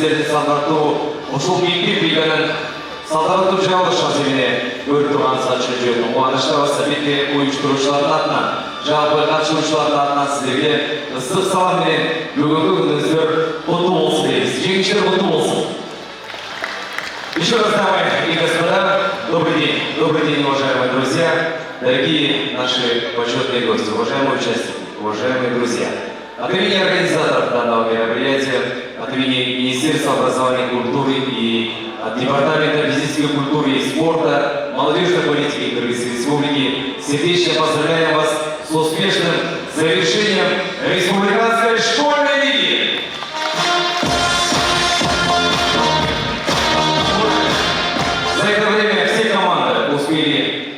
сіздерді сандарту ұшыл мектеп бейгінің салтанатты жауылыш аземіне өрт тұрған сатшы жүйетін қуаныштағы сәбетте ұйыштырушылардың атынан, жалпы қатысушылардың атынан сіздерге ыстық салам мен бүгінгі күніңіздер құтты болсын дейміз. Жеңіштер құтты болсын. Еще раз, дамы и господа, добрый день, уважаемые друзья, дорогие наши почетные гости, уважаемые участники, уважаемые друзья. От имени организаторов данного мероприятия, от имени Министерства образования и культуры и от Департамента физической культуры и спорта, молодежной политики Кыргызской Республики сердечно поздравляем вас с успешным завершением Республиканской школьной лиги. За это время все команды успели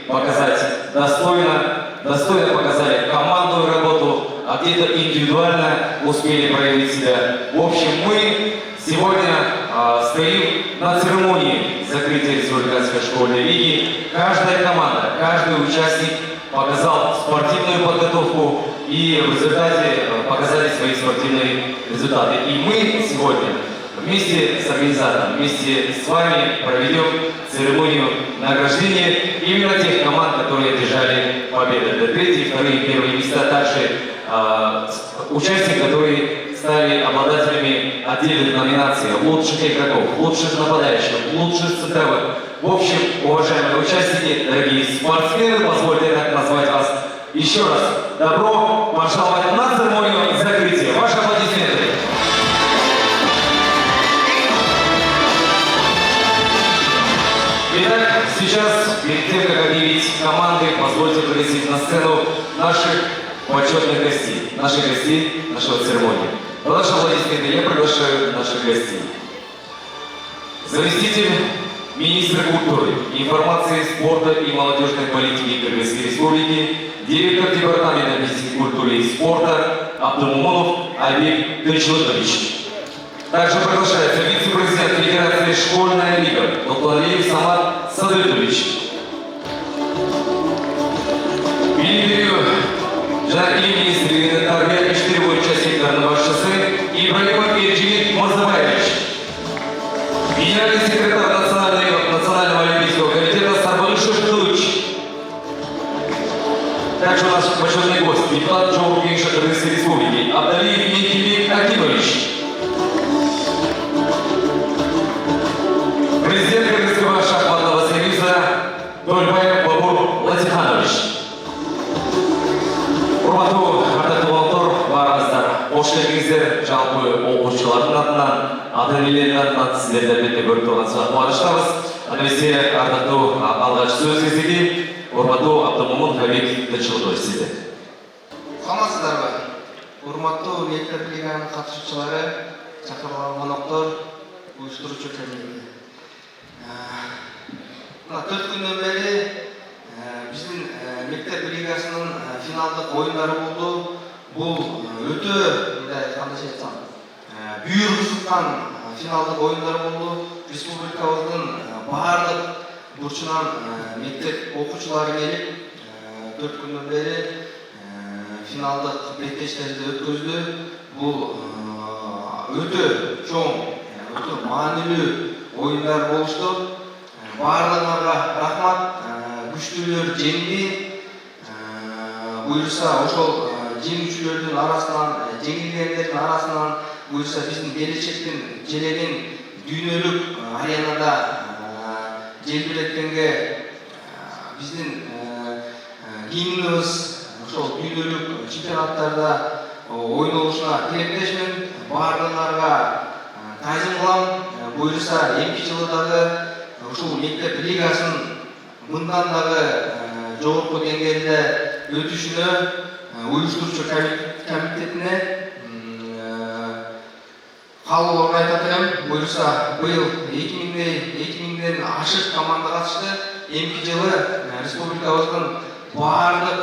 показать достойно показали командную работу, а где-то индивидуально успели проявить себя. В общем, мы сегодня стоим на церемонии закрытия Республиканской школьной лиги. Каждая команда, каждый участник показал спортивную подготовку и в результате показали свои спортивные результаты. И мы сегодня вместе с организатором, вместе с вами проведем церемонию награждения именно тех команд, которые одержали победы. Это третьи, вторые, первые места, также участники, которые стали обладателями отдельных номинаций: лучших игроков, лучших нападающих, лучших центровых. В общем, уважаемые участники, дорогие спортсмены, позвольте так назвать вас еще раз. Добро пожаловать на церемонию закрытия. Ваши аплодисменты. Итак, сейчас, перед тем, как объявить команды, позвольте пригласить на сцену наших почетных гостей, нашего церемонии. По нашим аплодисментам я приглашаю наших гостей. Заместитель министра культуры, информации, спорта и молодежной политики Кыргызской Республики, директор Департамента физической культуры и спорта Абдумумонов Айбек Тынчылыкович. Также приглашается вице-президент Федерации «Школьная лига» Топлалиев Самат Садыкович. Министр Тарбия Иштыревой участников басшысы Ибрагимов Эрджимит Мазабаевич. Генеральный секретарь Национального олимпийского комитета Сарбалышев Тулыч. Также у нас почетный гость, депутат Джоу Кенша Кыргызской Республики Абдалиев Никилик Акимович. Президент Кыргызского шахматного союза Дольбаев Бабур Латиханович. Урматтуу ардактуу баарыңыздар, кош келиңиздер. Жалпы окуучулардын атынан, ата-энелердин атынан сиздерди албетте көрүп турганыбызга кубанычтабыз. Аны эмесе ардактуу алгач сөз кезеги урматтуу Абдумомун Айбек Тынчылыкович сизде. Саламатсыздарбы? Урматтуу мектеп лиганын катышуучулары, чакырылган коноктор, уюштуруучу комиссия. Мына 4 күндөн бери биздин мектеп лигасынын финалдык оюндары болду. Бул өтө кандайча айтсам, бүйүр кызыккан финалдык оюндар болду. Республикабыздын баардык бурчунан мектеп окуучулары келип 4 күндөн бери финалдык беттештерди өткөздү. Бул өтө чоң, өтө маанилүү оюндар болушту. Баардыгыңарга рахмат. Күчтүүлөр жеңди. Буюрса ошол жеңүүчүлөрдүн арасынан, жеңилгендердин арасынан буюрса биздин келечектин желегин дүйнөлүк аренада желбиреткенге биздин гимнибиз ошол дүйнөлүк чемпионаттарда ойнолушуна тилектешмин. Баардыгыңарга таазим кылам. Буюрса эмки жылы дагы ушул мектеп лигасын мындан дагы жогорку деңгээлде өтүшүнө уюштуруучу комитетине каалоолорун айтат элем. Буюрса быйыл 2000ден ашык команда катышты. Эмки жылы республикабыздын баардык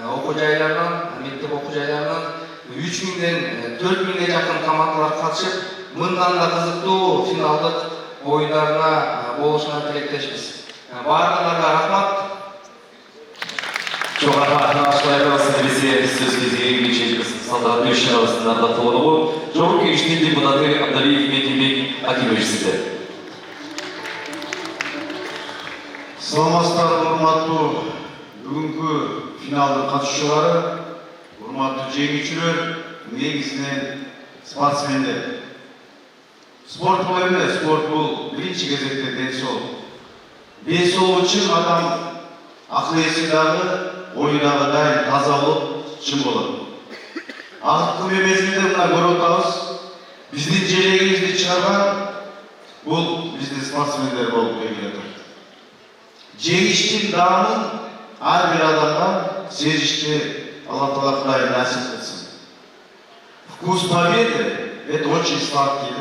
окуу жайларынан, мектеп окуу жайларынан 3000ден 4000ге жакын командалар катышып, мындан да кызыктуу финалдык оюндарына болушуна тилектешпиз. Баардыгыңарга рахмат. жоғарғы ашылайдығыз әдебесе сөз кезегі geçecek салтанатты үшін арасында толығы Жоғарғы кеңестің депутаты Абдалиев Мекембек Акимович сізді. Саламатсыздар, урматтуу бүгүнкү финалдын катышуучулары, урматтуу жеңүүчүлөр, негизинен спортсмендер. Спорт бул эмне? Спорт бул биринчи кезекте ден соолук. Ден соолук үчүн адам акыл эси дагы, ою дагы дайым таза болуп, чын болот. Акыркы мезгилде мына көрүп атабыз, биздин желегибизди чыгарган бул биздин спортсмендер болуп келет. Жеңиштин даамын ар бир адамга сезишти Аллах Таала Кудай насип этсин. Вкус победы — это очень сладкий.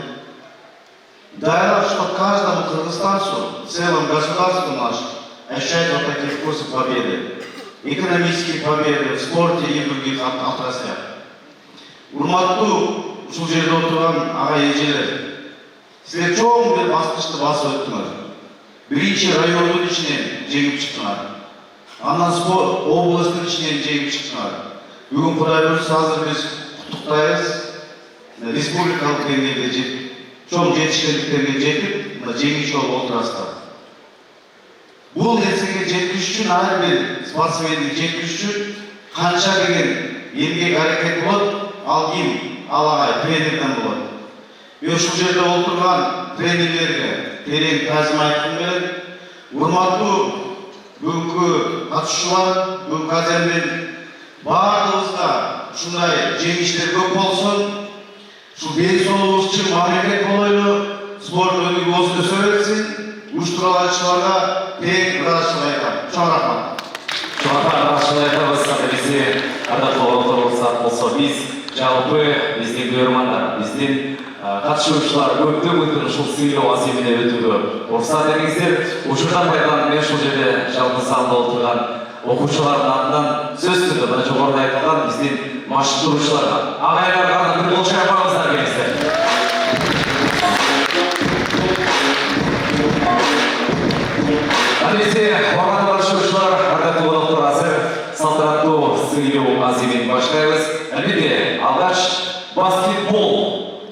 Да, я рад, что каждому кыргызстанцу, в целом государству нашему, ощущает вот такие вкусы победы. Экономические победы в спорте и в других отраслях. Урматтуу ушул жерде отурган ага эжелер, силер чоң бир баскычты басып өттүңөр. Биринчи райондун ичинен жеңип чыктыңар. Андан областын ичинен жеңип чыктыңар. Бүгүн Кудай буйрса азыр биз куттуктайбыз. Республикалык деңгээлде чоң жетишкендиктерге жетип, жеңүүчү болуп отурасыздар. Бул нерсеге жеткиш үчүн ар бир спортсменди жеткиш үчүн канча деген эмгек аракет болот, ал ким? Ал агай тренерден болот. Ушул жерде отурган тренерлерге терең таазим айткым келет. Урматтуу бүгүнкү катышуучулар, бүгүнкү аземдин баардыгыбызга ушундай жеңиштер көп болсун. Ушул ден соолугубуз үчүн мамлекет болойлу, спорт өнүгүүбүз өсө берсин. Уюштуруулаучыларга тең ыраазычылык айтам. Чоң рахмат. Жоғарғы ашылайдығыз әдебесе ардақтылы отырылсақ болса біз жалпы біздің көрермандар, біздің қатысушылар көптен ушул сыйлоо аземине өтүүгө уруксат бериңиздер. Ушундан пайдаланып мен ушул жерде жалпы залда отурган окуучулардын атынан сөз түрдө мына жогоруда айтылган биздин машыктыруучуларга агайларга бир кол чапаңыздар келиңиздер. Әдебесе урматтуу катышуучулар, ардактуу коноктор, азыр салтанаттуу сыйлоо аземин баштайбыз. Албетте, алгач баскетбол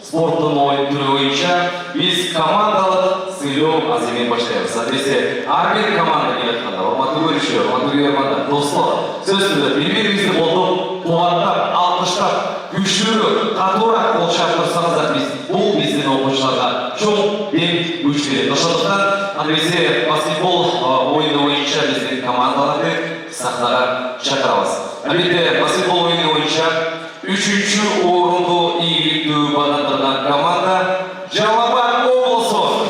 спорттун оюн түрү боюнча биз командалык сыйлоо аземин баштайбыз. Әдебесе ар бир команда келатканда, урматтуу көрүүчүлөр, урматтуу көрөрмандар, достор, сөз түрдө бири-бирибизди колдоп, кубаттап, алкыштап, күчтүүрөөк, катуураак кол чаап турсаңыздар, бул биздин окуучуларга чоң дем күч берет. Ошондуктан әдебесе баскетбол оюну боюнча биздин командаларды сахнага чакырабыз. Албетте баскетбол оюну боюнча 3-чү орунду ийгиликтүү баатырган команда Жалал Абад облусу.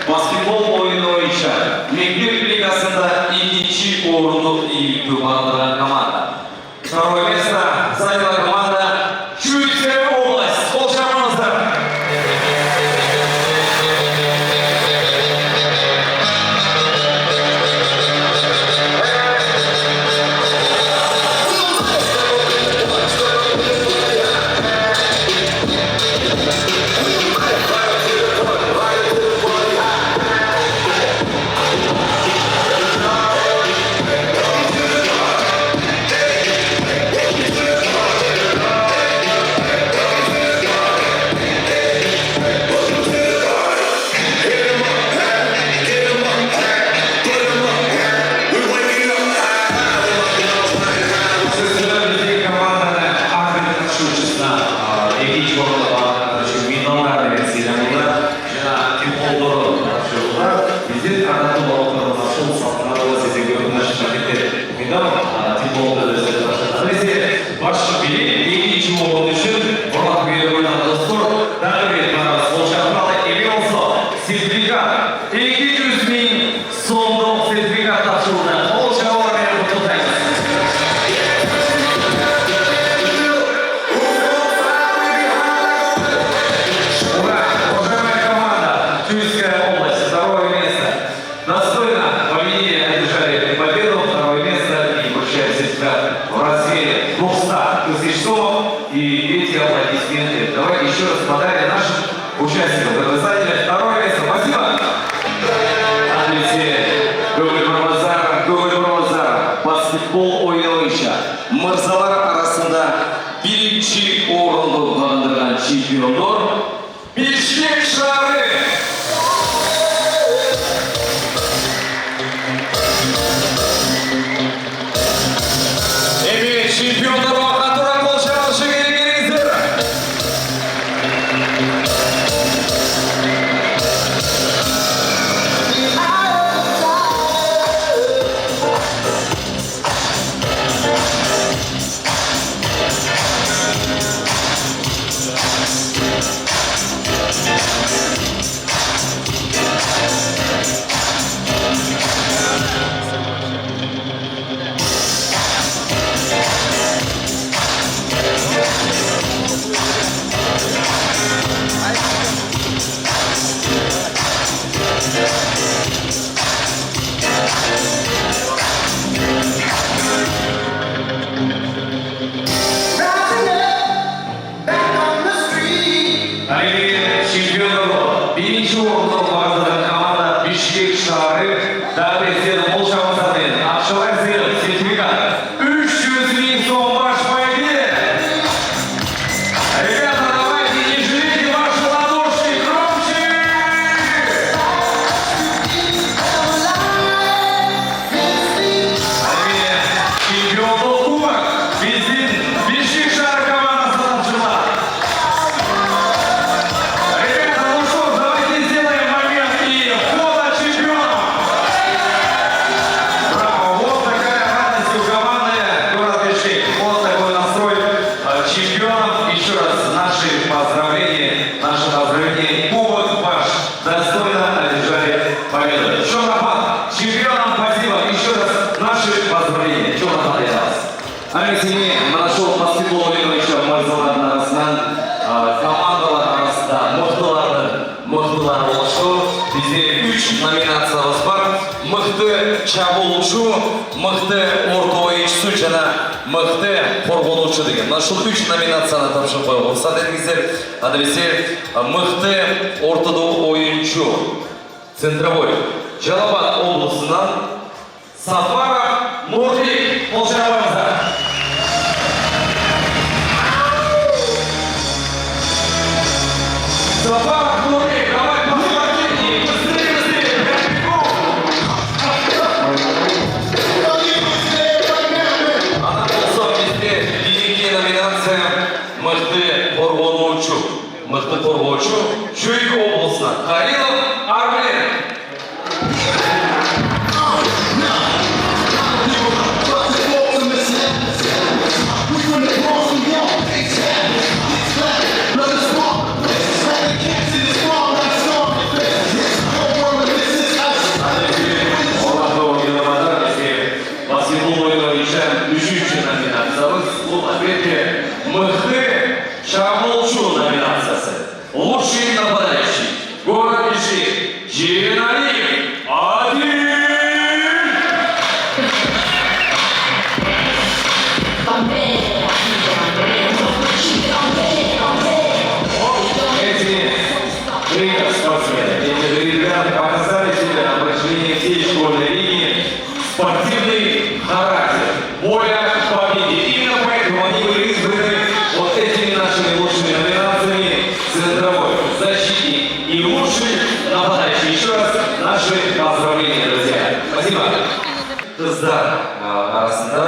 Баскетбол оюну боюнча Мектеп лигасында 2-чи орунду ийгиликтүү баатырган команда. Второе место заняла команда Чуйская область. Кол чапыңыздар. область, второе место. Достойно победили, одержали победу, второе место и вручаем сертификат в размере 200 тысяч сомов. И эти аплодисменты давайте еще раз подарим нашим участникам, подписателям второе место. Спасибо. Көңіл Бұрмазар баскетбол ойнауынша мырзалар арасында бірінші орынды бағындырған чемпиондар Бишкек шары. Чемпиондар қатырақ қол шабышы керек. Birinci orada bazıları komanda Bişkek şarı davetiyeli bol şanslarıyla akşamlar zil sertifikat 300 bin son baş payı. Ребята, давайте не жмите ваши ладошки громче! Чемпиондық кубок біздің Бишкек шары командасынан шығады. Наше поздравление, кубок ваш достойно одержали победу. Чемпионам, спасибо, еще раз наши поздравления. Чемпионам отдалась. Алексей, нашел баскетбол ойнауынша мырзалардың арасынан командалар арасында мықтылар болушы. Бізде 3 номинациябыз бар. Мықты чабылушы, мықты орта ойыншысы жана мықты қорғанушы деген. Нашыл 3 номинацияны тапшырып қойып рұқсат етіңіздер. Адресе мықты ортада ойыншы центровой Жалабат облысынан Сафаров Муртик. Қолшабыңыздар. Сафаров Муртик, давай посмотрите. Быстрее, Она болса бізде бейінге номинация мықты қорғаушы Шүйік облысынан Қарилов Армен. Үшінші номинациямыз бұл опять мықты шабуылшы номинациясы. Лучший нападающий. Город Бишкек. Жириналиев Адиль. Эти три спортсмена, эти ребята показали себя на протяжении всей школьной линии. Спортивный характер, воля к победе. Именно поэтому они были избраны вот этими нашими лучшими номинациями: центровой защитник и лучший нападающий. Еще раз наши поздравления, друзья. Спасибо. Қыздар арасында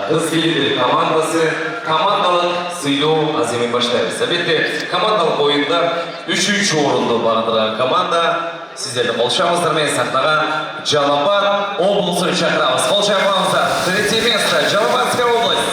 қыз келіншек командасы командалық сыйлау азымен баштаймыз. Әлбетте командалық ойында 3-ші орынды бағындырған команда. Сіздерді қолшабыңыздармен сахнаға Жалабат облысын шақырамыз. Қолшабыңыздар. 3 место Жалабатская область.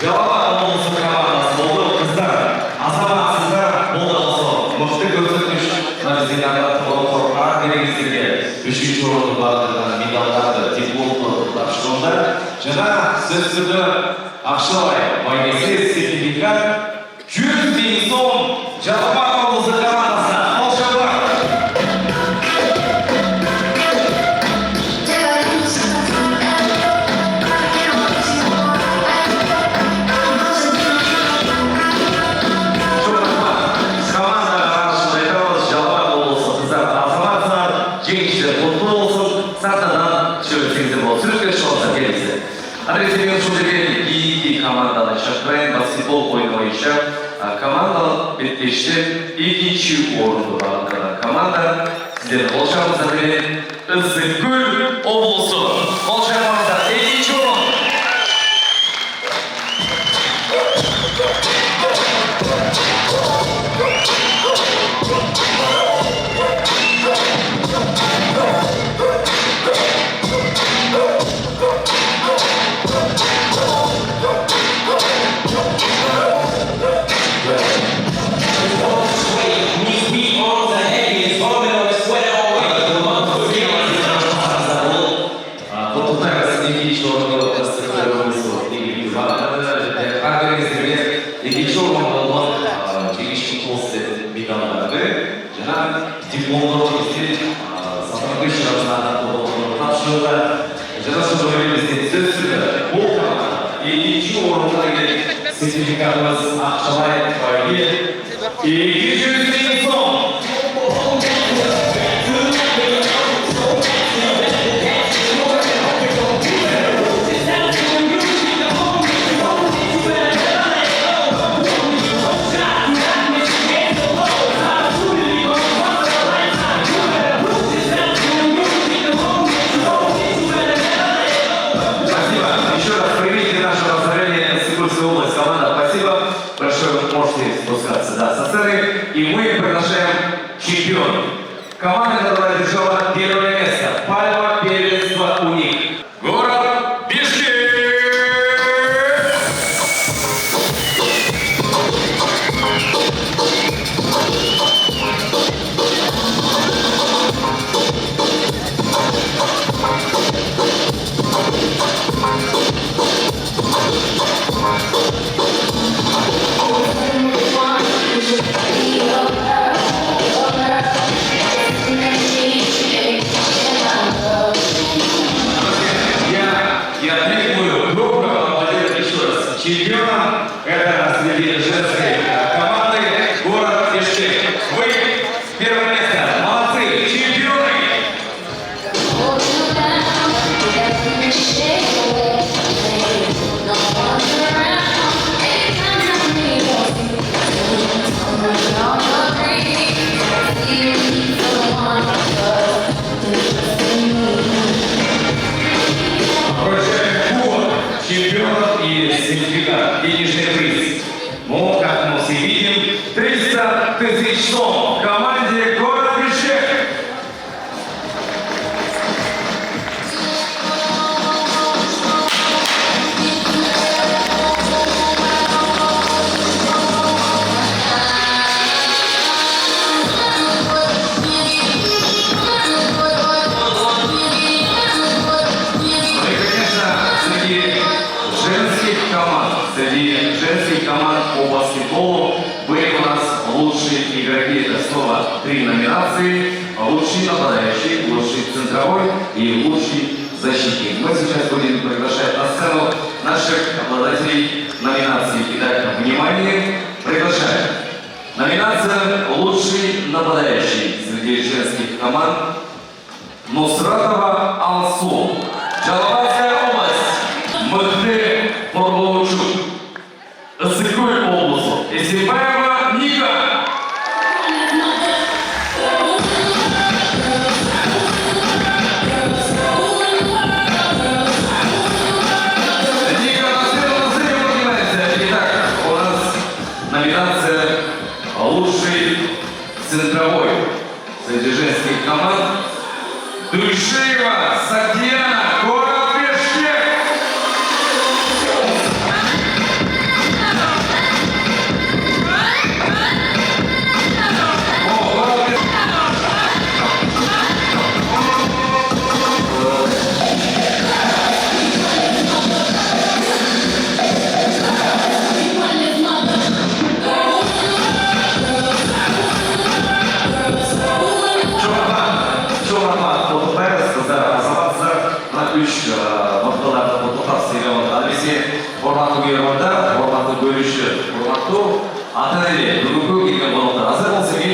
Жалаба облысы командасы болды қыздар. Азаматсыздар болды болсын. Мықты көрсеткіш нәтижелерді толықтыруға беріңіздерге. Үшінші орынды бағдырған медалдарды дипломды тапсырыңдар. Жаңа сөзсізді ақшалай байнесіз сертификат 100 000 сом Жалаба облысы командасына. Адресімен жүрген екі команданы шақырайын. Баскетбол ойнаушы команда беттеште екінші орынды бағындырған команда. Сіздер қолшамыздармен Ысыкөл облысы. Қолшамыздар екінші орын. Сертификатымыз ақшалай байге 200 000 сом. И мы приглашаем чемпиона. Команда, которая держала первое место. Пальма первенства у них. Город Бишкек! Чемпионом это среди женской команды город Бишкек. Вы первое место. Молодцы, чемпионы! Чемпионов и сертификат, денежный приз. Ну, как мы все видим, 300 000 сом команде город Бишкек. Среди женских команд по баскетболу были у нас лучшие игроки. Это снова 3 номинации. Лучший нападающий, лучший центровой и лучший защитник. Мы сейчас будем приглашать на сцену наших обладателей номинаций. Итак, внимание, приглашаем. Номинация «Лучший нападающий» среди женских команд. Нусратова Алсу. Жалабатская область. Мыхты Порлоучу. Ысыкөл облысы. Есенбаева Ника. Ника, на сцену поднимается. Итак, у нас номинация «Лучший центровой» среди женских команд. Дуйшеева Сатьяна, город Бишкек. саламаттуу ата эне бүгүнкү келген коноктор азыр болсо мен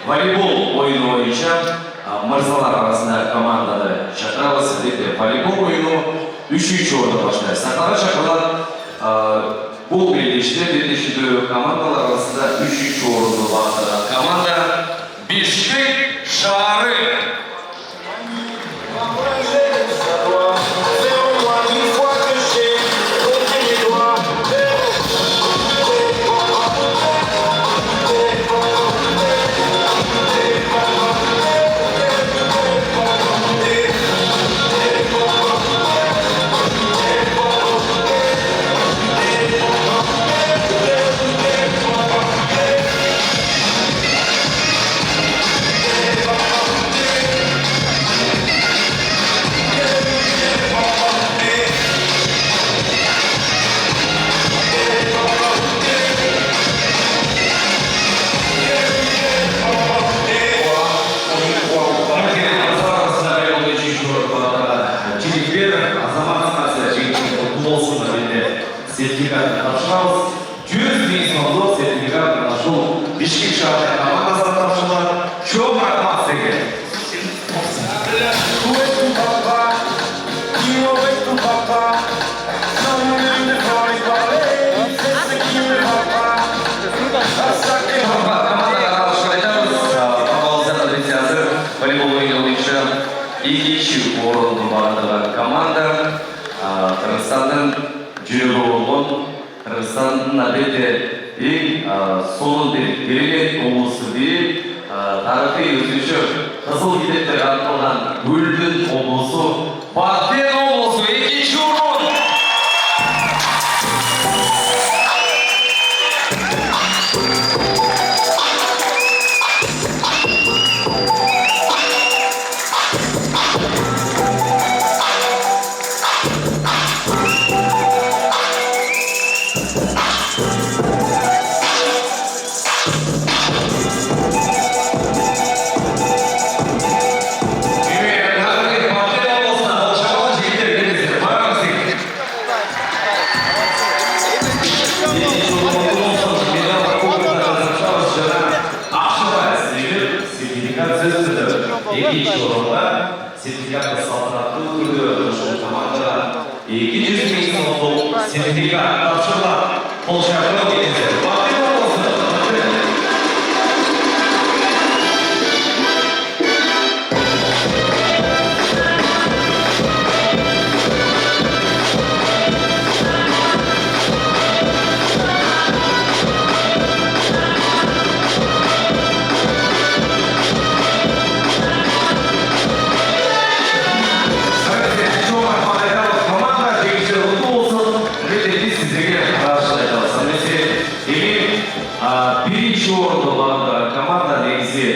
волейбол оюну боюнча мырзалар арасында команданы чакырабыз. Волейбол оюну 3-3 орунда баштайбыз. Сахнага чакырылган бул белдеште белдешүүдө командалар арасында 3-3 орунду багыттаган команда Бишкек шаары. Сертификат тапшырабыз. 100 000 сомдук сертификат мына ушул Бишкек шаары командасына тапшырылат. Чоң рахмат сизге. Волейбол оюну боюнча 2-2 орунду багыттаган команда Кыргызстандын жүрөгү болгон Кыргызстандын албетте эң сонун берилген облусу дейт. Тарыхый өзүнчө кызыл китепте кантылган Гүлдүн облусу Бактен облусу 2-чи орун. Сертификат салтанаттуу түрдө ушул командага 200 000 сомдук сертификат тапшырылат. Кол шапкалап кетиңиздер. Бактын болсун. Биринчи орунду багыттаган команда негизи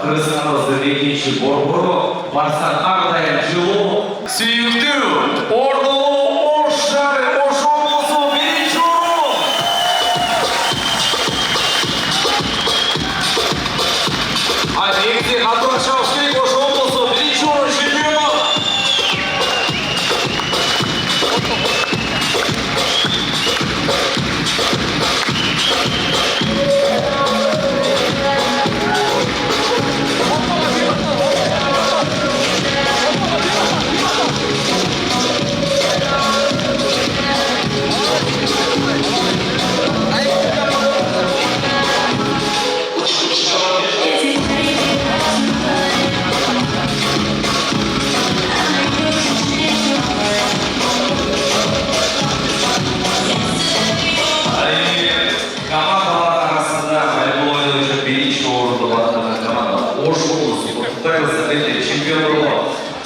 Кыргызстандын экинчи борбору барсаң ар дайым жылуу сүйүктүү Ордулуу Ош шаары Ош облусу биринчи орун. Негизи катышабыз Ош облусу биринчи орун чемпиону.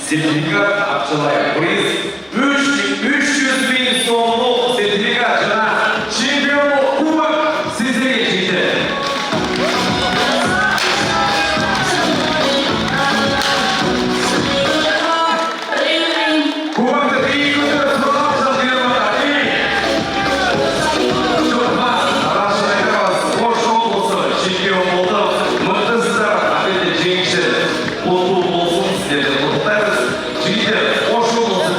Сертификат акчалай приз 300 000 сомдук сертификат жана чемпиондук кубок сиздерге жетти. Кубокты көтөрүп сурабыз Ош облусу чемпион болду. Мыктысыздар, албетте жеңиши болсун сиздерди. Ош облусу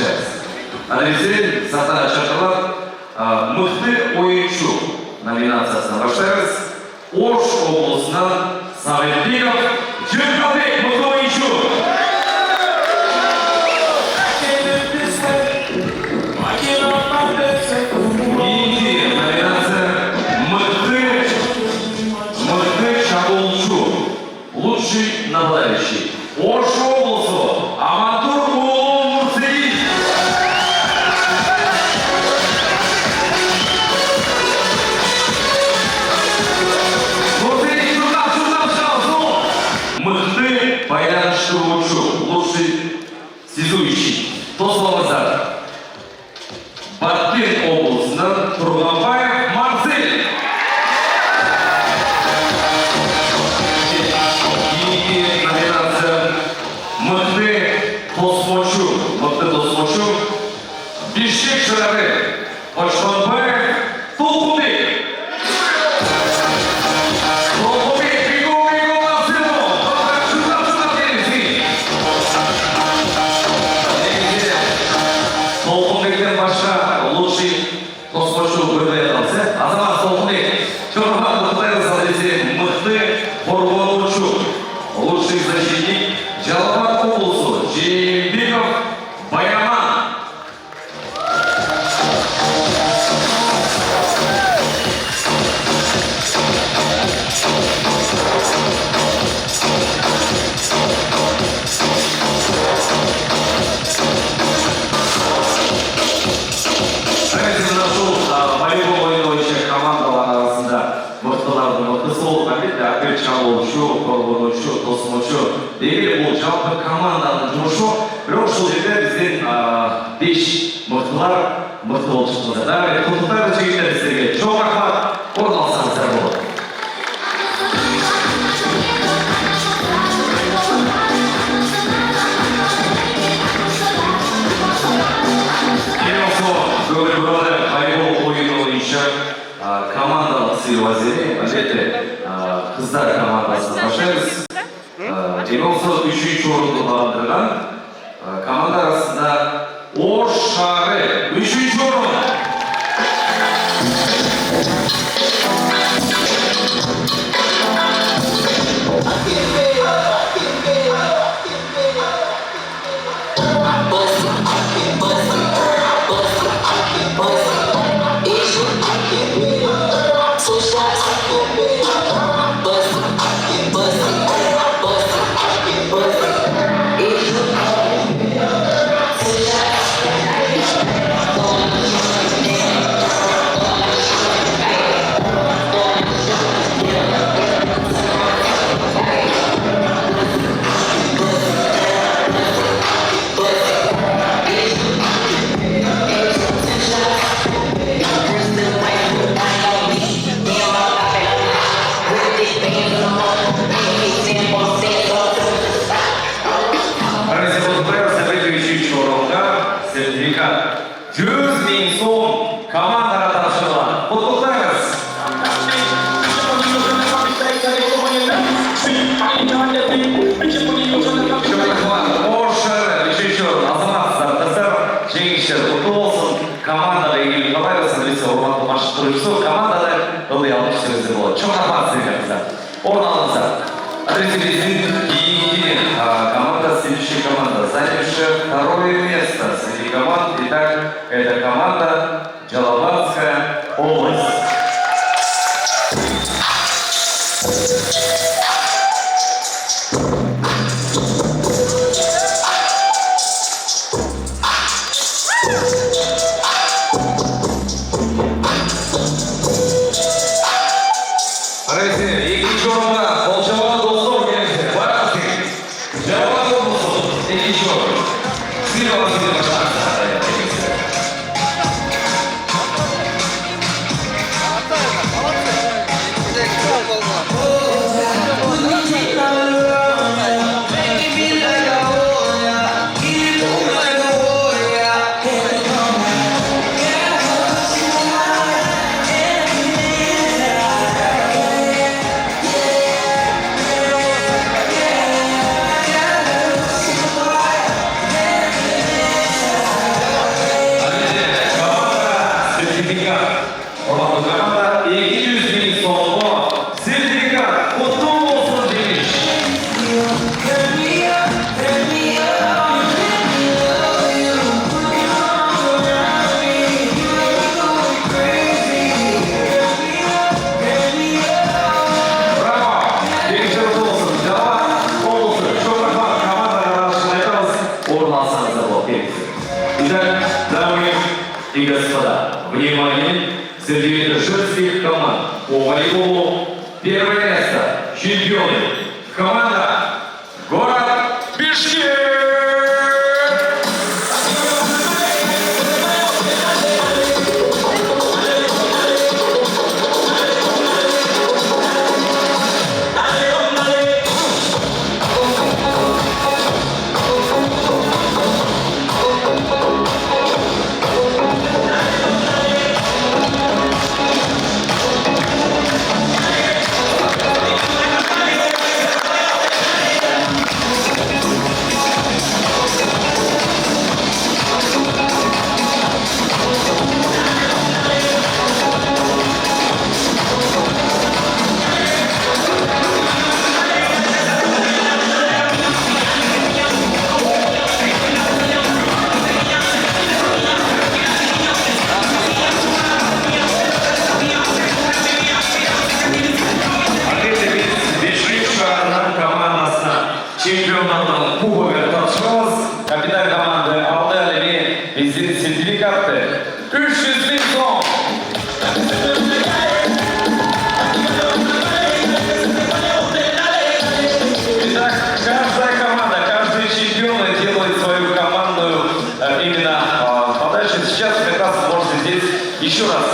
Başlarız. Adresin satana şarkılar Mıhtı Oyuncu nominasyasına başlarız. Oş Oblısı'ndan Savetbekov Cırkabek Mıhtı Oyuncu. İkinci nominasya Мыхты Шаболчу. Лучший нападающий. Ош обласу. Амантур Улумурсей. Мыхты Баянштуручу. Лучший связующий. Тословозар. Баткен обласынан Турганбаев Марсель. Мықты Тосмочу, Бишкек Шырары, Почтанбаев, Толкунбек. Толкунбек, бегу, Марселу. Шуда, келесі. Толкунбектен башқа лучший Тосмочу бірде қалса. Азамат Толкунбек, Чорға Мықтайыз десе Мықты Борбонучу. Лучший защитник Жалабат облысы Жиембеков Баяман. Волейбол ойнаушы командалар арасында мықтылардың мықтысы болып әлбетте Акбек Шаболчу, Борбонучу, Тосмочу деген бұл жалпы команданың жұмысы. Бірақ сол жерде бізден 5 мықтылар мықты болып шықты. Құттықтар жігіттер сіздерге. Çok рахмат. Орын алсаңыздар болады. Командалық сый вазири, әлбетте қыздар командасына başlarız. Емеусі үшінші орынды бағындырған команда арасында Ош Шары үшінші орын. Командада Егер Николаевна, Орманды Машықтырышсы, командада ылғи алып түсіріңіздер болады. Çok рахмат сіздеріңіздер. Орын алыңыздар. Адресиміздің кейінгі команда, следующая команда, занявшая второе место среди команд. Итак, это команда Жалабатская область. сертификат. Орман команда 200 bin so'mga sertifikat. Qutlug' bo'lsin deyish. Итак, дамы и господа, внимание, среди женских команд по волейболу первое место чемпионы команда город Бишкек. Чемпионатның кубогы тапшырабыз. Капитан команды алды әлеме біздің сертификатты 300 bin сом. Итак, каждая команда, каждый чемпион делает свою командную именно подачу. Сейчас как раз можете здесь еще раз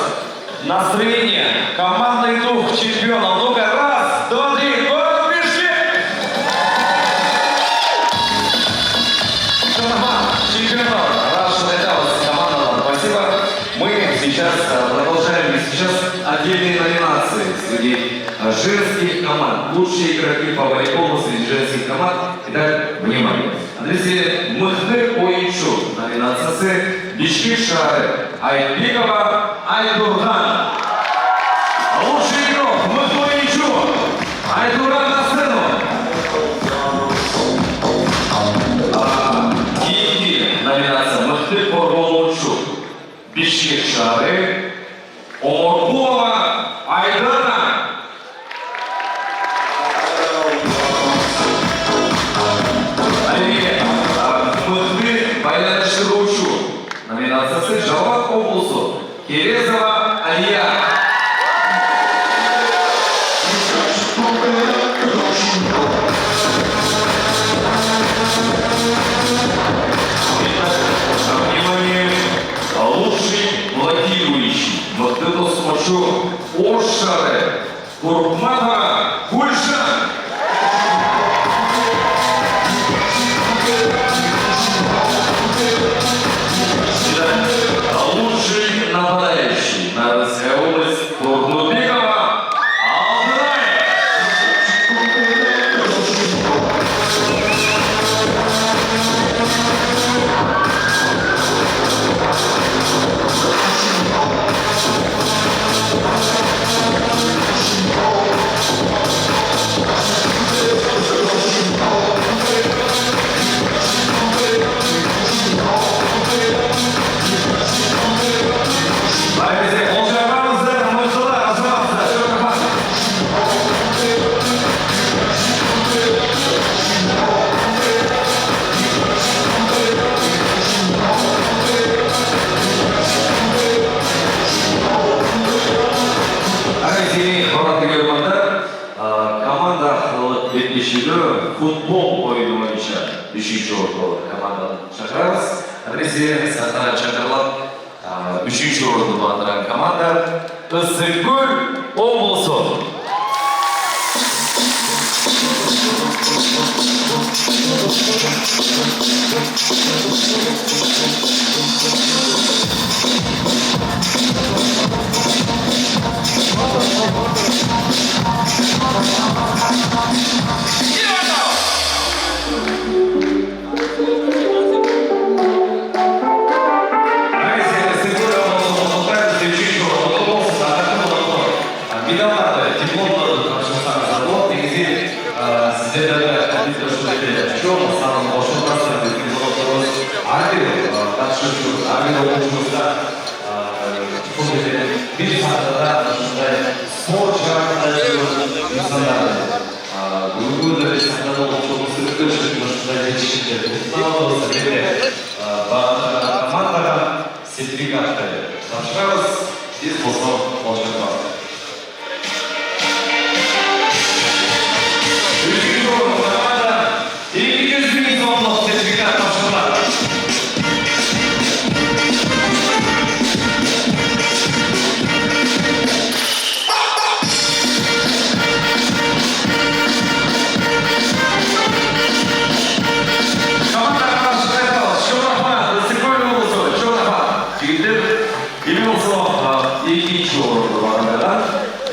настроение, командный дух чемпиона. Ну-ка, раз, два, три, город Бишкек! Чемпионат, раз налеталась команда, спасибо. Мы сейчас продолжаем. Сейчас отдельные номинации среди женских команд. Лучшие игроки по волейболу среди женских команд. Итак, внимание. Adresi Mıhdır Oyuncu nominasyası Bişkek Şahı Aytbekova Ayturgan. Лучший игрок Mıhdır Oyuncu Ayturgan на сцену. İkinci nominasyon Mıhdır Oyuncu Bişkek Şahı Omurkulova Aydana. Байланыштыруучу номинациясы Жалат облусу Керезова Алия. Внимание, лучший блокирующий Мыхтыну Смачу Ошары Курматова Гульшан. Лучший нападающий Народная область Турнубекова Алтынай. Футбол ойыны бойынша 3-ші орынды команданың шақырамыз. Әсіресе сахна шақырылып 3-ші орынды бағындырған команда Ысыккөл облысы. армия оқушымызға бұл жерден бір сатыда осындай спорт жағында нысандарды бүгінгі күні сахнада оқушымыз үлкен осындай жетістіктер командаға сертификатты тапсырамыз. Тез болса қолжетпақ.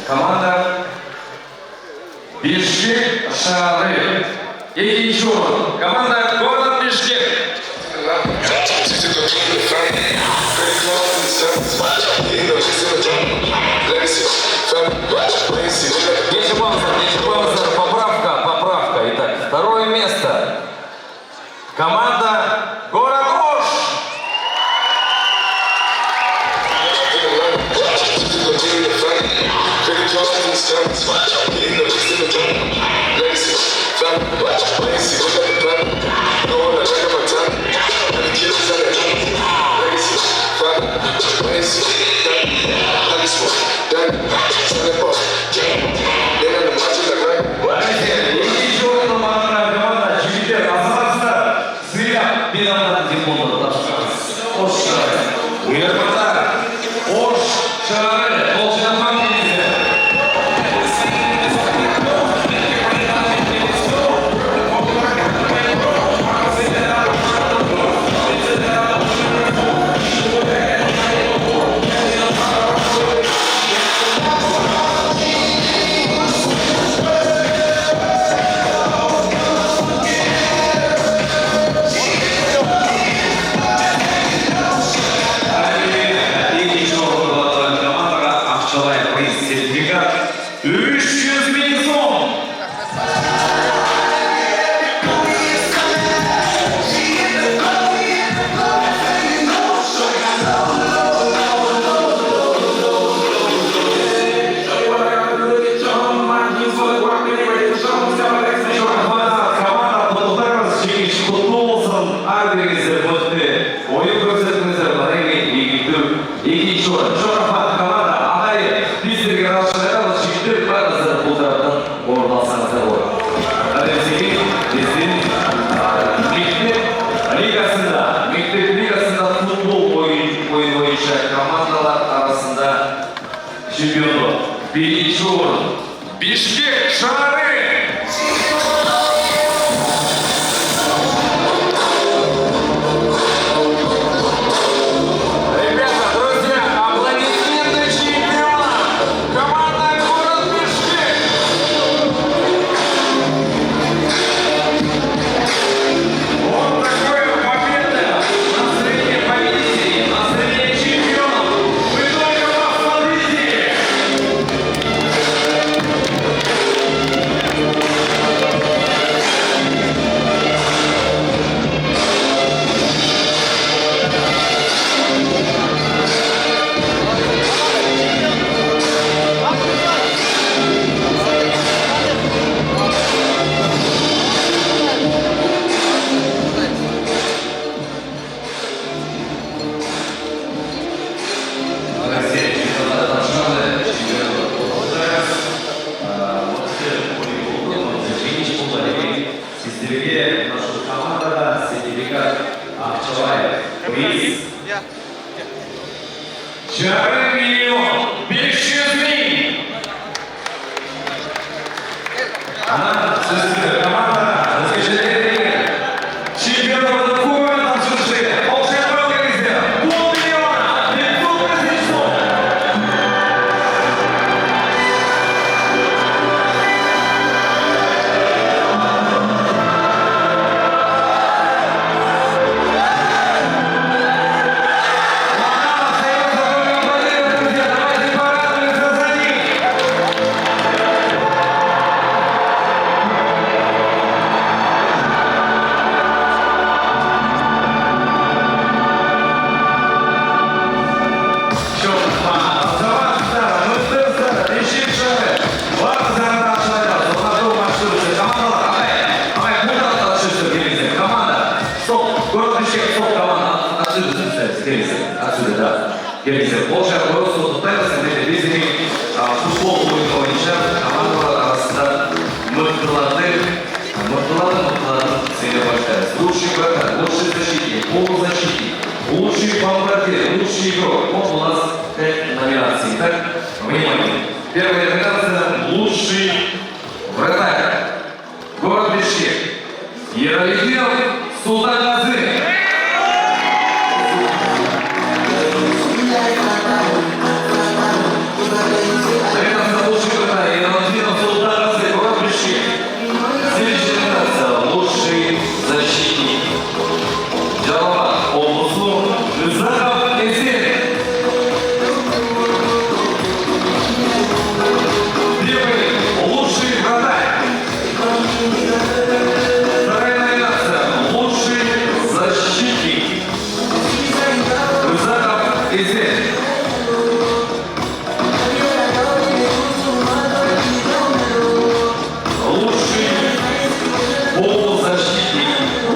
Команда Бишкек Шары. Екінші орын. Команда город Бишкек. Меньше пауза, поправка. Итак, второе место. Команда город Ош. Birinci orun Bişkek Şari. Жарым миллион 500 000. Она команда раскачает чемпионата города Шиши. Волшебная organizacja. 500 000 500 000. келіңіздер, да. Келіңіздер. Ол жағы осы ұтықтаймыз, біздің футбол ойыны бойынша командалар арасында мықтылардың цели başlarız. Лучший вратарь, лучший защитник, полузащитник, лучший бомбардир, лучший игрок. Вот у нас 5 номинаций. Итак, внимание. Первая номинация – лучший вратарь. Город Бишкек. Ералидинов Султангазы. Номинация лучший вратарь. Ералидинов Султангазы. Город Бишкек. Следующая номинация – лучший защитник. Жалова областу Рызаков Эзель. Первый – лучший вратарь. Вторая номинация – лучший защитник. Рызаков Эзель.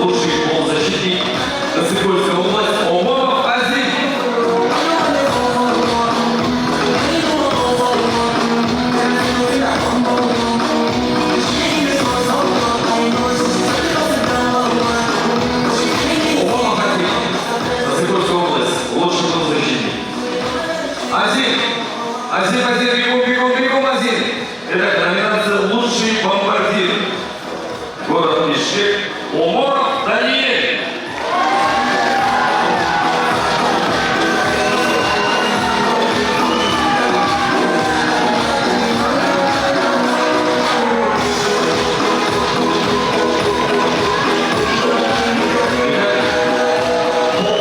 Лучший полузащитник Насыпольская область Омаров Азим. Омаров Азим. Насыпольская область. Лучший полузащитник. Азим, бегом, Азим. Итак, номинация лучший бомбардир. Город Бишкек. Омаров Даниэль.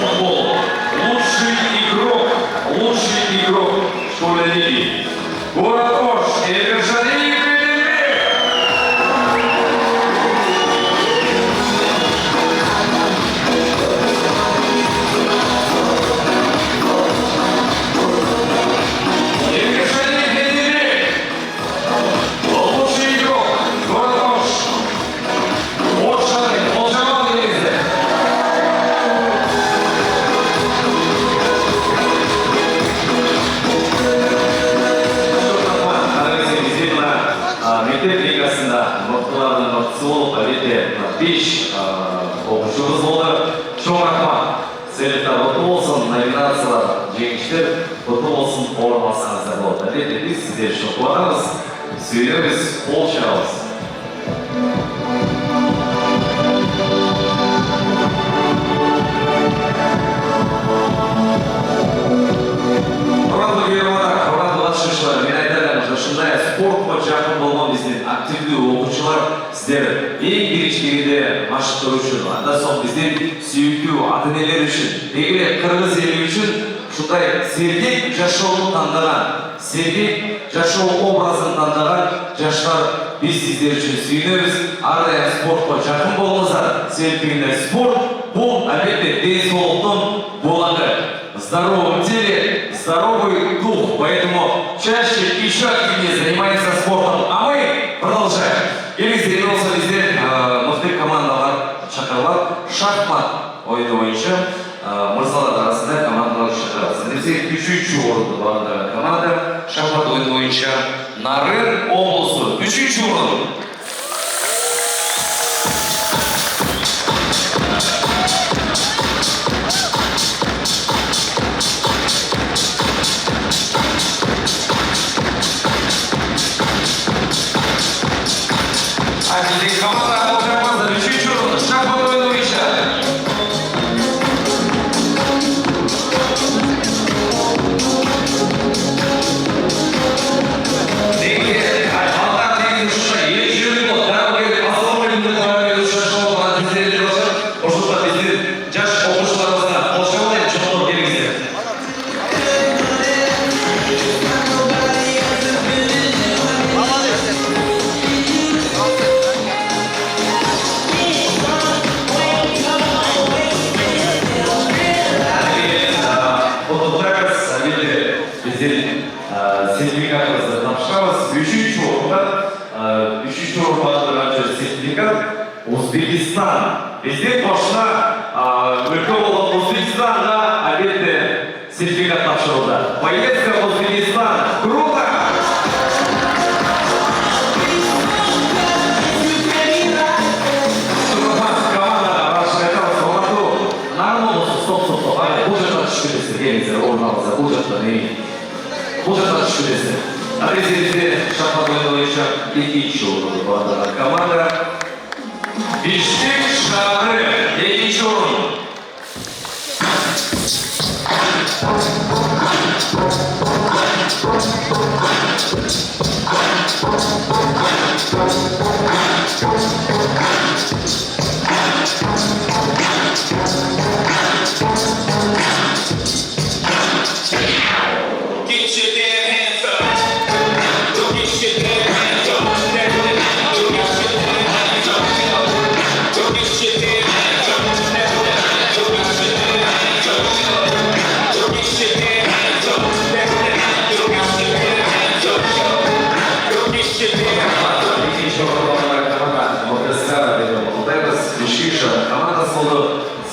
Футбол. Лучший игрок школьной лиги. Город Ош. Эргашалиев. Мектеп лигасында мықтылардың мықтысылық әлетте 5 оқушымыз болды. Чоң рахмат. Сыйлықтар құтты болсын, номинациялар жеңіштер құтты болсын, орналасаңыздар болды. Әлетте біз сіздер үшін қуанамыз, сөйлеміз, қол шағыз. Құран бұгермада, Құран бұлатшышылар, мен айтарым, шындай спортқа жақын болған біздің активді оқушылар сіздер ең біріншілігінде машықтыру үшін, анда соң бізден сүйіктеу ата-енелер үшін, егер қырғыз елі үшін шындай сергек жашауын таңдаған, сергек жашау образын таңдаған жастар біз сіздер үшін сүйінеміз. Әрдайым спортқа жақын болыңыздар. Себебі спорт бұл әлбетте денсаулықтың болаңы. В здоровом теле здоровый дух, поэтому чаще и еще активнее занимается спортом. А мы продолжаем. Келіңіздер болса біздер мықты командалар шақырылып, шахмат ойыны бойынша мырзалар арасында командалар шақырылады. Бізде 3-ші орынды бағындырған команда шахмат ойыны бойынша Нарын облысы 3-ші орын. Біздегі команда қолжаймазда 3-ші орын шахмат ойыны бойынша. Сертификатымызды тапсырамыз. 3-ші орынға сертификат Өзбекистан. Бізден башына өлкө болған Өзбекстанға әлбетте сертификат тапшырылды. Поездка в Узбекистан. Круто! Бұл жақтан шүкіресі. Резервте Шахмат ойнауынша екінші орынды бағдаған команда. Бишкек Шары екінші орын.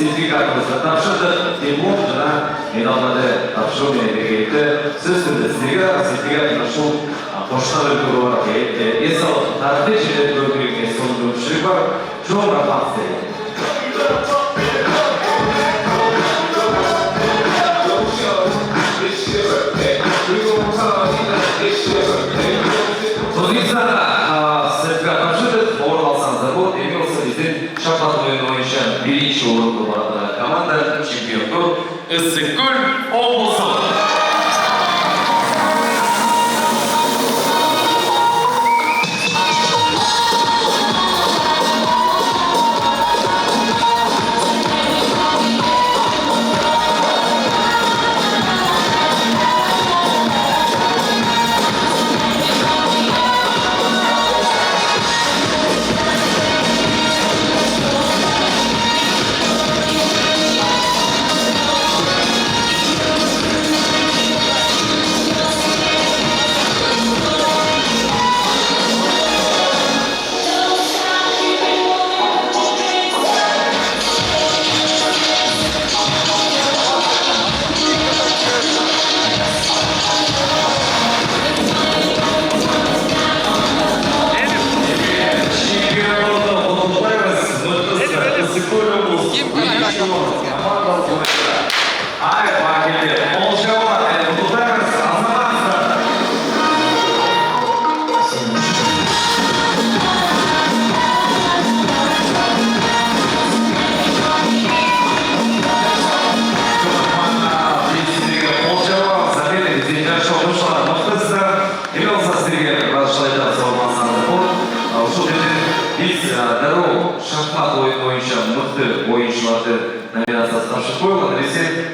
Сертификатымызды тапшырдық, диплом жана медалдарды тапшырумен бірге сөз күнді сіздерге сертификатын ашу қоштар өлкері бар. Ес алып, тарихи жерлерді өткерген соңғы көпшілік бар. Жоң рахмат сіздерге. Өзбекстанда сертификат тапшырдық, орын алсаңыздар болады. Емелса бізден Шахмат ойынша бірінші орынды барады команда чемпионы Иссык-Куль облысы.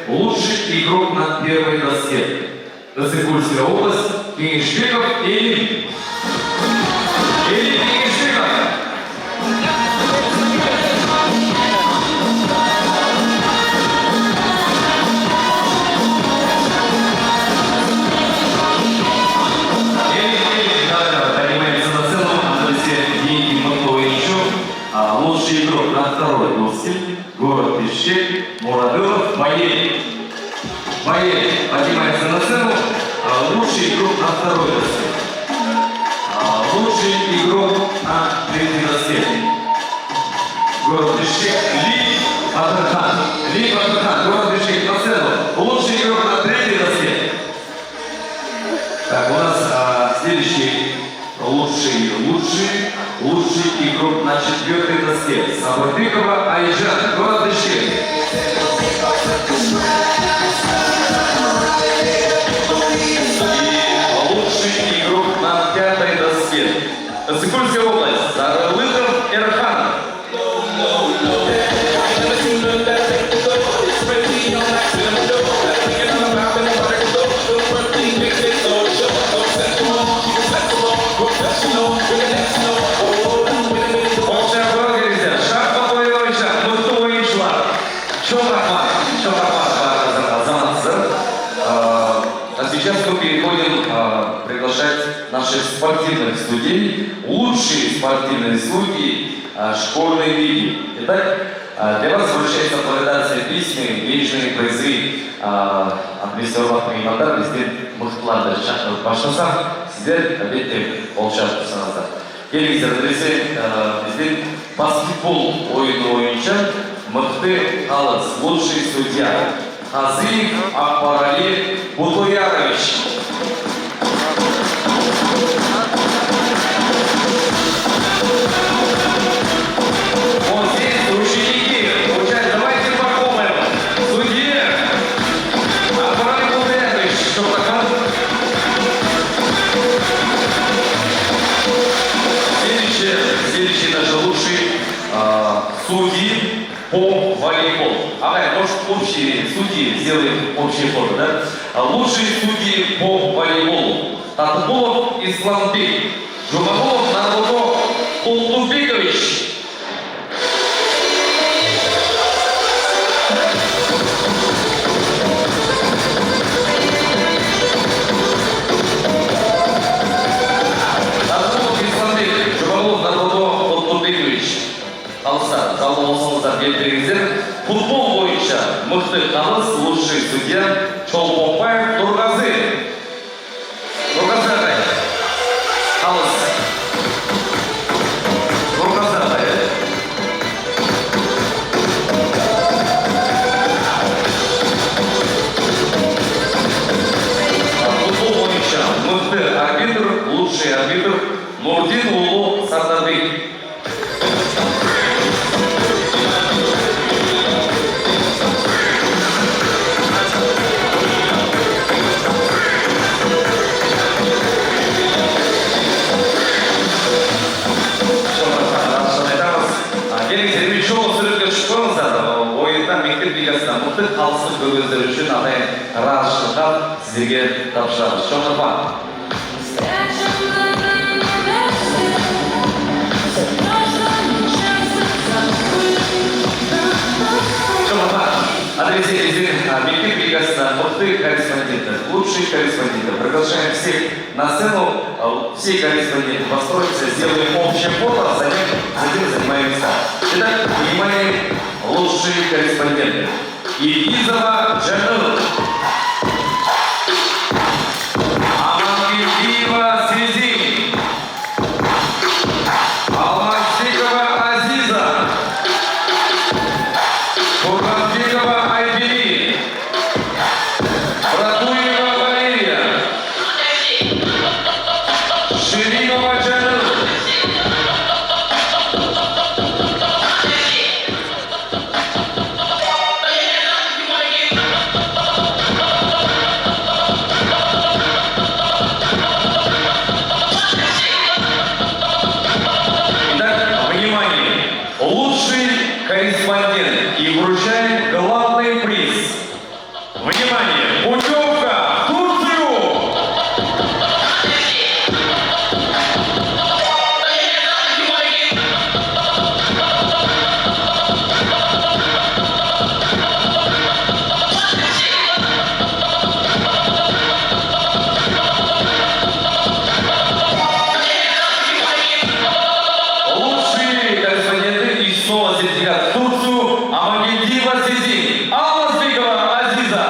Лучший игрок на первой доске. Иссык-Кульская область, Кенишбеков Элим. Элим Кенишбеков. Поднимается на целом, анализе деньги Мото еще. Лучший игрок на второй доске. Город Бишкек, Мурадыров, Боель. Боель поднимается на сцену. Лучший игрок на второй доске. Лучший игрок на третьей доске. Город Бишкек, Ли Батырхан. Ли Батырхан, город Бишкек на сцену. Лучший игрок на третьей доске. Так, у нас следующий лучший игрок на четвертой доске. Сабырбекова Айжан, город Бишкек. И лучший игрок на пятой доске. Иссык-Кульская область. Зарылыков Эрхан. Сейчас мы переходим приглашать наших спортивных студий, лучшие спортивные судьи школьной лиги. Итак, Для вас вручается благодарственные письма, денежные призы от Весерова Приматар, бізден мықтыларды башқаса, сіздер әлбетте олшап тұрсаңыздар. Келіңіздер, бізден баскетбол ойыны ойынша мықты қалыз, лучший судья Хазиев Акбарали Бутуярович. Вот здесь ученики, давайте похлопаем. Судья Акбарали Бутуярович, что такое? Следующий наш лучший судьи по волейболу. Может, общие судьи, сделаем общие фото, да? Лучшие судьи по волейболу. Татбулов Исламбек, Жумагулов Нарбуко Ултубекович. Татбулов Исламбек, Жумагулов Нарбуко Ултубекович. Алыстар, залда болсаңыздар белгілеріңіздер. Футбол бойынша мықты қалыз лучший судья Чолпонбаев Турғазы. Турғазы атай. Қалыз. Турғазы атай. Футбол бойынша мықты арбитр, лучший арбитр Нурдин Улу Сардарбек. Мықты қалысын көңілдер үшін атай разышылған сіздерге тапсырамыз. Шоңырба. Шоңырба. Адресе мектеп лигасына мықты корреспонденты, лучшие корреспонденты. Приглашаем всех на сцену. Все корреспонденты построимся, сделаем общее фото, затем занимаем места. Итак, внимание, лучшие корреспонденты. Ильгизова Джаныл, Амангельдиева Свизин, Алмазбекова Азиза, Курбанбекова Айбери, Братуева Валерия, Ширинова Джаныл. Корреспондент и вручаем главный приз. Внимание! Путевка в Турцию! Лучшие корреспонденты и снова сертификат в Турцию. Амангельдиева Свизин, Алмазбекова Азиза.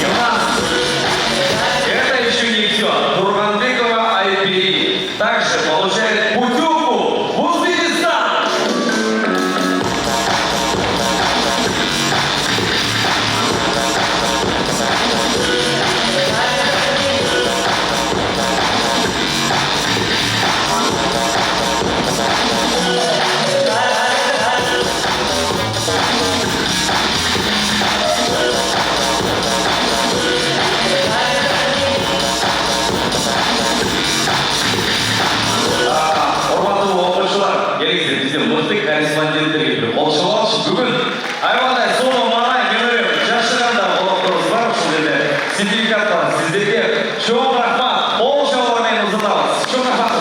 И у нас это еще не все. Турбанбекова Айбери также получает путевку в Узбекистан. Мықты корреспонденттер болшылар бүгін айвандай соны маңай менің жашырғанда олақтырыз бар сіздерде сертификаттар сіздерге чоң рахмат қол жауармен ұзатамыз. Чоң рахмат.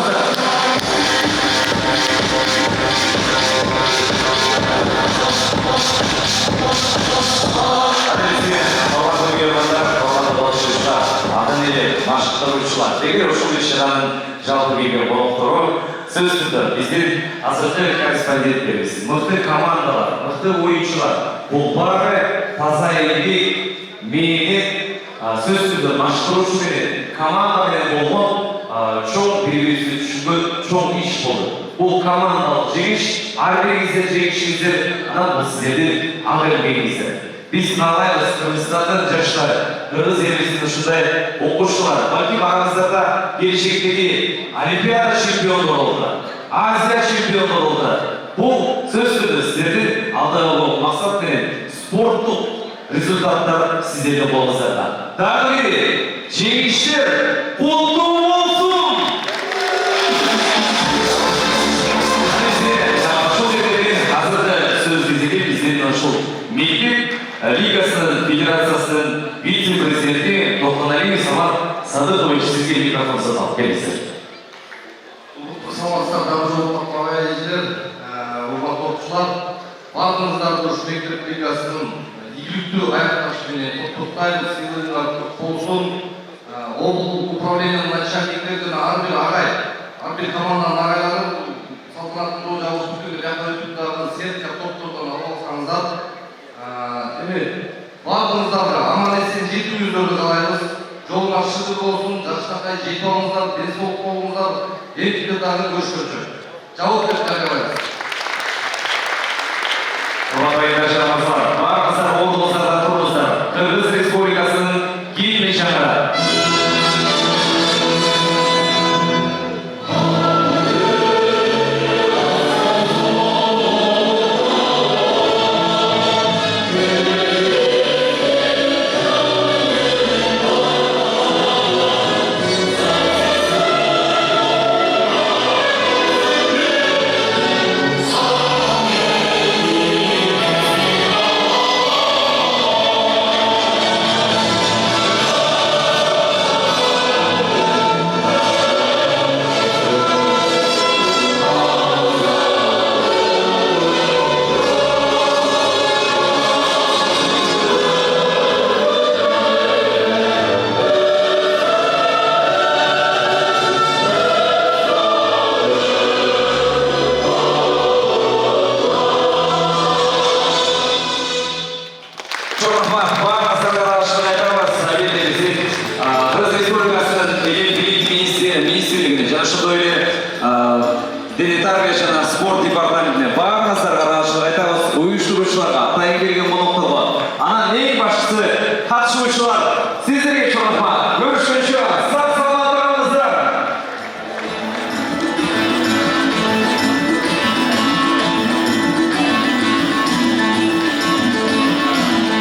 Машықтырушылар, егер ушул иш-чаранын жалпы кеңге сөз түзді. Біздер азыркы корреспонденттерimiz, мықты командалар, мықты ойыншылар. Бұл бары таза еңбек, мейірімет, сөз түзді машықтырушы менен, команда менен болған чоң бірігісі түшінгі чоң іш болды. Бұл командалық жеңіш, арбегіздер, жеңішіңіздер, анан бұл сіздерді аңғырмейіңіздер. Biz қалаймыз, Кыргызстандың жаштары, Кыргыз еліміздің ушундай окуучулар, балким арамыздарда келешектеги Олимпиада чемпиону болду, Азия чемпиону болду. Бул сөз түзү сиздердин алдыга болгон максат менен спорттук результаттар сиздердин колуңуздарда. Дагы бир жеңиштер куттуу болсун! Мектеп лигасының федерациясының вице-президенті Тоқтаналиев Самат Садықович, сізге микрофон алып келіңіздер. Саламатсыздар, дамжы ұлттық ежелер, оған топшылар, барлығыңыздарды үш мектеп лигасының игілікті аяқташымен құттықтаймын, сыйлығыңдар болсын. Облыстық управлениенің начальниктердің арбір ағай, арбір команданың ағайларын салтанатты жауыз бүткілі ряхметтігін сетка топтырдан алғансаңыздар. Барлығыңыздарды аман есен жетуіңіздерді қалаймыз. Жолың ашық болсын, жастақай жетіп алыңыздар, денсаулық болыңыздар, ертеңдерді көрші. Жауап беріп қалаймыз. Құрметті жастар, барыңыздар, орныңыздарда тұрыңыздар. Қырғыз Республикасының киім нышандары. Спорт департаментіне барыңыздар, қарашылық айтамыз, ұйыштырушыларға, атайын келген мұнықтығы. Ана ең башқысы, қатысушылар, сіздерге чоңырма, көрішкенше